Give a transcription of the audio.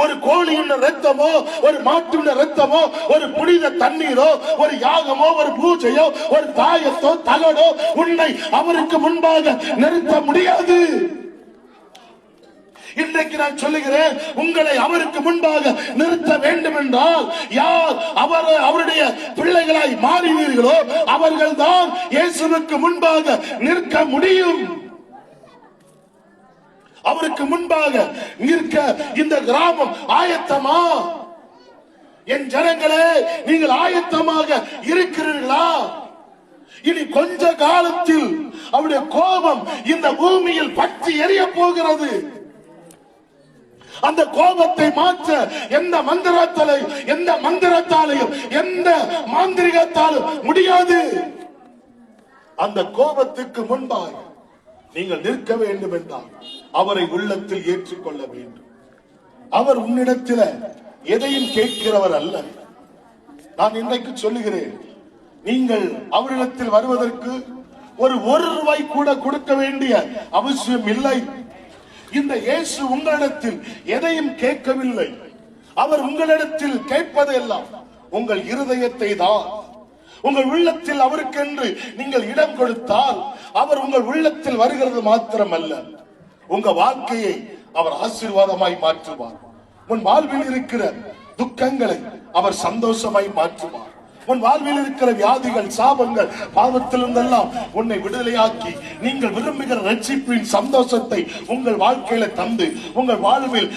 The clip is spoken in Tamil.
ஒரு கோழியின் ரத்தமோ, ஒரு மாட்டின் ரத்தமோ, ஒரு புனித தண்ணீரோ, ஒரு யாகமோ, ஒரு பூஜையோ, ஒரு தாயத்தோ தலடோ உன்னை அவருக்கு முன்பாக நிறுத்த முடியாது. இன்றைக்கு நான் சொல்லுகிறேன், உங்களை அவருக்கு முன்பாக நிறுத்த வேண்டும் என்றால் யார் அவருடைய பிள்ளைகளாய் மாறினீர்களோ அவர்கள் தான் இயேசுவுக்கு முன்பாக நிற்க முடியும். அவருக்கு முன்பாக நிற்க இந்த கிராமம் ஆயத்தமா? என் ஜனங்களே, நீங்கள் ஆயத்தமாக இருக்கிறீர்களா? இனி கொஞ்ச காலத்தில் அவருடைய கோபம் இந்த பூமியில் பற்றி எரிய போகிறது. அந்த கோபத்தை மாற்ற எந்த மந்திரத்தாலையும் எந்த மாந்திரிகத்தாலும் முடியாது. அந்த கோபத்துக்கு முன்பாக நீங்கள் நிற்க வேண்டும் என்றால் அவரை உள்ளத்தில் ஏற்றுக்கொள்ள வேண்டும். அவர் உன்னிடத்தில் எதையும் கேட்கிறவர் அல்ல. நான் இன்றைக்கு சொல்லுகிறேன், நீங்கள் அவரிடத்தில் வருவதற்கு ஒரு ரூபாய் கூட கொடுக்க வேண்டிய அவசியம் இல்லை. இந்த இயேசு உங்களிடத்தில் எதையும் கேட்கவில்லை. அவர் உங்களிடத்தில் கேட்பதெல்லாம் உங்கள் இருதயத்தை தான். உங்கள் உள்ளத்தில் அவருக்கென்று நீங்கள் இடம் கொடுத்தால் அவர் உங்கள் உள்ளத்தில் வருகிறது மாத்திரமல்ல, உங்க வாழ்க்கையை அவர் ஆசீர்வாதமாய் மாற்றுவார். உன் வாழ்வில் இருக்கிற துக்கங்களை அவர் சந்தோஷமாய் மாற்றுவார். உன் வாழ்வில் இருக்கிற வியாதிகள், சாபங்கள், பாவத்திலிருந்தெல்லாம் உன்னை விடுதலையாக்கி நீங்கள் விரும்புகிற ரட்சிப்பின் சந்தோஷத்தை உங்கள் வாழ்க்கையில தந்து உங்கள் வாழ்வில்